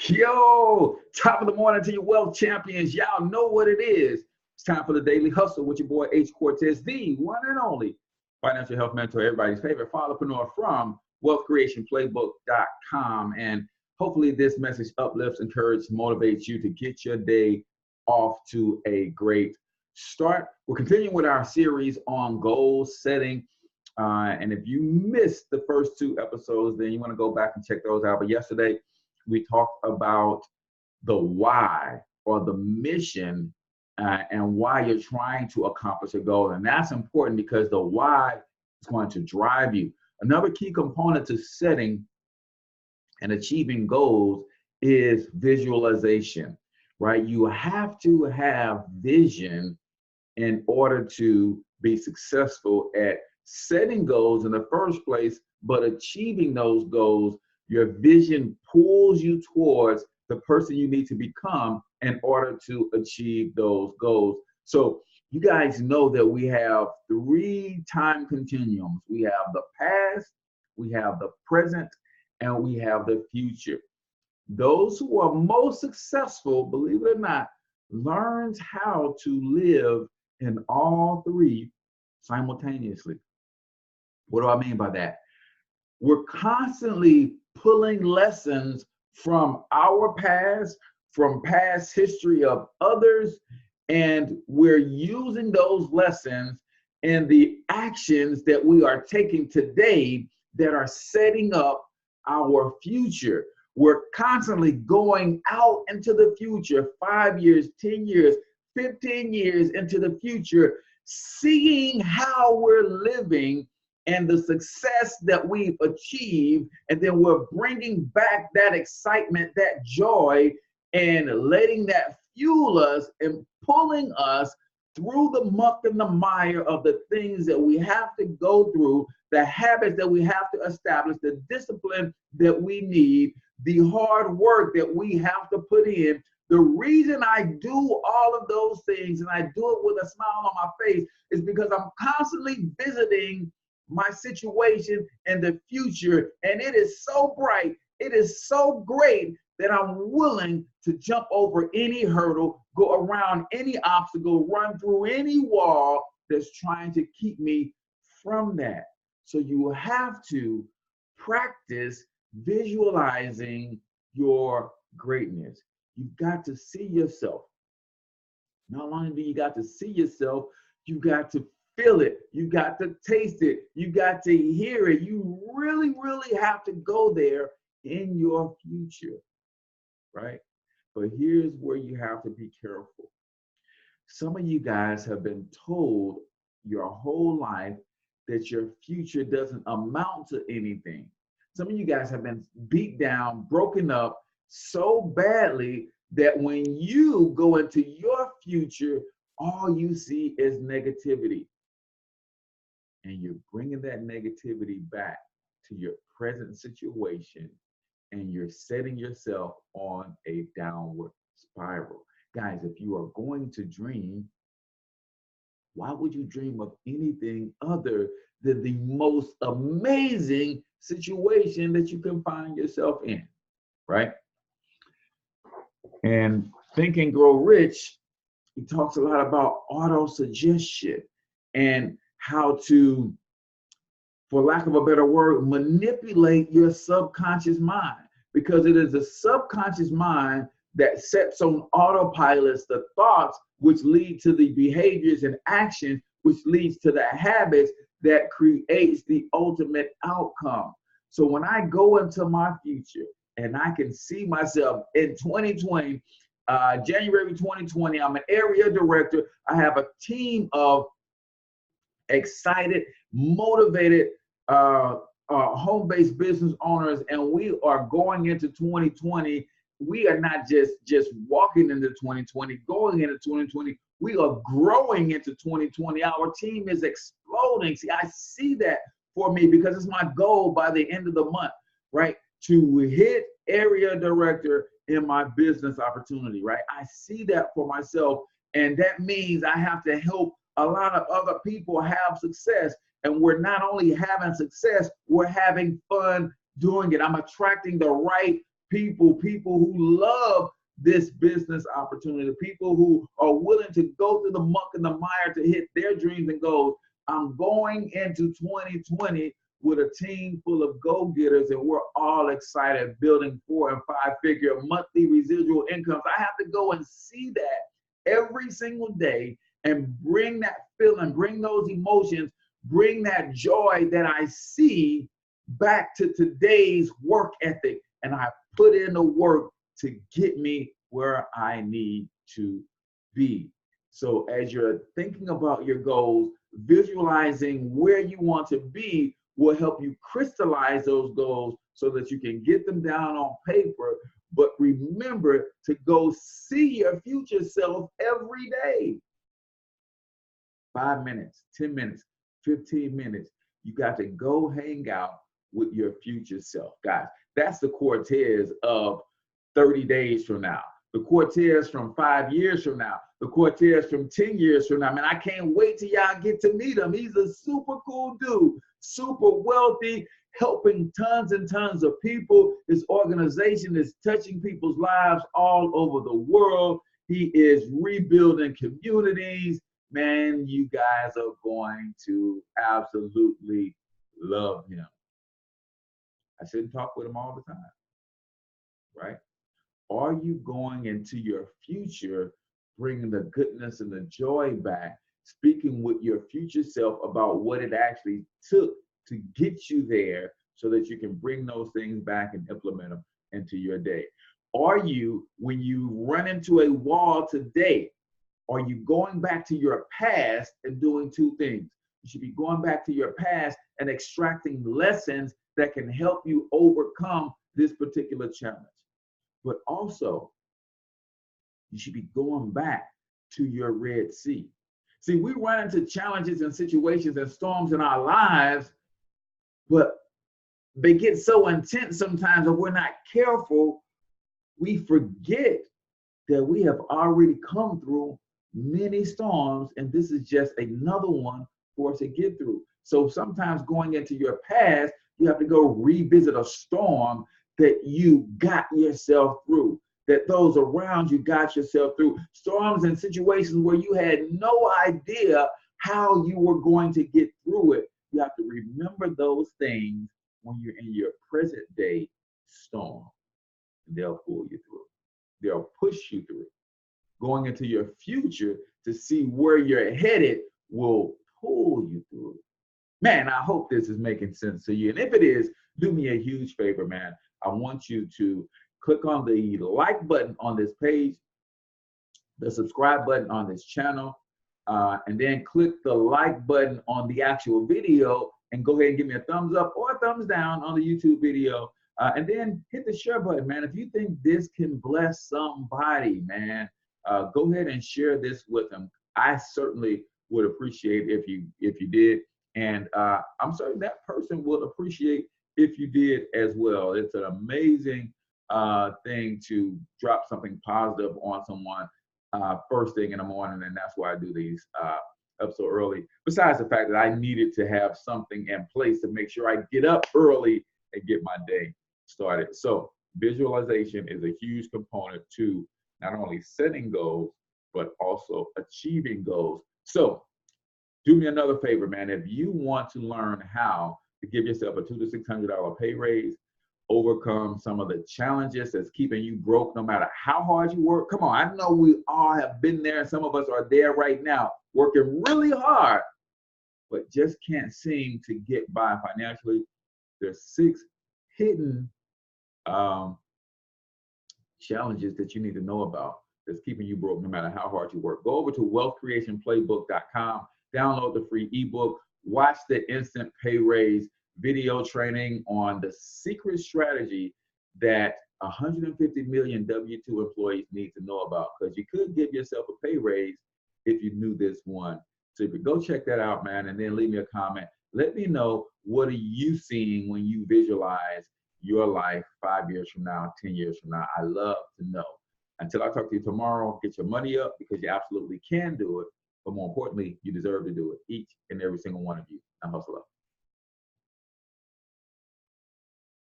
Yo, top of the morning to you wealth champions. Y'all know what it is. It's time for the Daily Hustle with your boy H Cortez, the one and only financial health mentor, everybody's favorite fatherpreneur from wealthcreationplaybook.com. And hopefully this message uplifts, encourages, motivates you to get your day off to a great start. We're continuing with our series on goal setting. And if you missed the first two episodes, then you want to go back and check those out. But yesterday, we talked about the why or the mission and why you're trying to accomplish a goal. And that's important because the why is going to drive you. Another key component to setting and achieving goals is visualization, right? You have to have vision in order to be successful at setting goals in the first place, but achieving those goals. Your vision pulls you towards the person you need to become in order to achieve those goals. So you guys know that we have 3 time continuums. We have the past, we have the present, and we have the future. Those who are most successful, believe it or not, learns how to live in all 3 simultaneously. What do I mean by that? We're constantly pulling lessons from our past, from past history of others, and we're using those lessons in the actions that we are taking today that are setting up our future. We're constantly going out into the future, 5 years, 10 years, 15 years into the future, seeing how we're living and the success that we've achieved, and then we're bringing back that excitement, that joy, and letting that fuel us and pulling us through the muck and the mire of the things that we have to go through, the habits that we have to establish, the discipline that we need, the hard work that we have to put in. The reason I do all of those things, and I do it with a smile on my face, is because I'm constantly visiting my situation in the future, and it is so bright, it is so great that I'm willing to jump over any hurdle, go around any obstacle, run through any wall that's trying to keep me from that. So you have to practice visualizing your greatness. You've got to see yourself. Not only do you got to see yourself, you got to feel it, you got to taste it, you got to hear it. You really, really have to go there in your future, right? But here's where you have to be careful. Some of you guys have been told your whole life that your future doesn't amount to anything. Some of you guys have been beat down, broken up so badly that when you go into your future, all you see is negativity. And you're bringing that negativity back to your present situation, and you're setting yourself on a downward spiral. Guys, if you are going to dream, why would you dream of anything other than the most amazing situation that you can find yourself in, right? And Think and Grow Rich, he talks a lot about auto-suggestion and how to, for lack of a better word, manipulate your subconscious mind, because it is the subconscious mind that sets on autopilots the thoughts, which lead to the behaviors and actions, which leads to the habits that creates the ultimate outcome. So when I go into my future and I can see myself in 2020, January 2020, I'm an area director. I have a team of excited, motivated home-based business owners, and we are going into 2020. We are not just walking into 2020, going into 2020. We are growing into 2020. Our team is exploding. See, I see that for me because it's my goal by the end of the month, right? To hit area director in my business opportunity, right? I see that for myself, and that means I have to help a lot of other people have success. And we're not only having success, we're having fun doing it. I'm attracting the right people who love this business opportunity, people who are willing to go through the muck and the mire to hit their dreams and goals. I'm going into 2020 with a team full of go-getters, and we're all excited building 4- and 5-figure monthly residual incomes. I have to go and see that every single day and bring that feeling, bring those emotions, bring that joy that I see back to today's work ethic, and I put in the work to get me where I need to be. So as you're thinking about your goals, visualizing where you want to be will help you crystallize those goals so that you can get them down on paper. But remember to go see your future self every day. 5 minutes, 10 minutes, 15 minutes. You got to go hang out with your future self. Guys, that's the Cortez of 30 days from now, the Courtiers from 5 years from now, the Courtiers from 10 years from now. Man, I can't wait till y'all get to meet him. He's a super cool dude, super wealthy, helping tons and tons of people. His organization is touching people's lives all over the world. He is rebuilding communities. Man, you guys are going to absolutely love him. I shouldn't talk with him all the time, right? Are you going into your future, bringing the goodness and the joy back, speaking with your future self about what it actually took to get you there so that you can bring those things back and implement them into your day? Are you, when you run into a wall today, are you going back to your past and doing two things? You should be going back to your past and extracting lessons that can help you overcome this particular challenge. But also, you should be going back to your Red Sea. See, we run into challenges and situations and storms in our lives, but they get so intense sometimes, if we're not careful, we forget that we have already come through many storms, and this is just another one for us to get through. So sometimes going into your past, you have to go revisit a storm that you got yourself through, that those around you got yourself through. Storms and situations where you had no idea how you were going to get through it. You have to remember those things when you're in your present day storm. They'll pull you through. They'll push you through. Going into your future to see where you're headed will pull you through. Man, I hope this is making sense to you. And if it is, do me a huge favor, man. I want you to click on the like button on this page, the subscribe button on this channel, and then click the like button on the actual video and go ahead and give me a thumbs up or a thumbs down on the YouTube video. And then hit the share button, man. If you think this can bless somebody, man, go ahead and share this with them. I certainly would appreciate if you did. And I'm certain that person will appreciate if you did as well. It's an amazing thing to drop something positive on someone first thing in the morning, and that's why I do these up so early. Besides the fact that I needed to have something in place to make sure I get up early and get my day started. So visualization is a huge component to not only setting goals, but also achieving goals. So do me another favor, man. If you want to learn how to give yourself a $200 to $600 pay raise, overcome some of the challenges that's keeping you broke no matter how hard you work. Come on, I know we all have been there. Some of us are there right now, working really hard, but just can't seem to get by financially. There's 6 hidden challenges that you need to know about that's keeping you broke no matter how hard you work. Go over to wealthcreationplaybook.com, download the free ebook, watch the instant pay raise video training on the secret strategy that 150 million W-2 employees need to know about, because you could give yourself a pay raise if you knew this one. So if you go check that out, man, and then leave me a comment. Let me know, what are you seeing when you visualize your life 5 years from now, 10 years from now? I love to know. Until I talk to you tomorrow, get your money up, because you absolutely can do it. But more importantly, you deserve to do it, each and every single one of you. Now hustle up.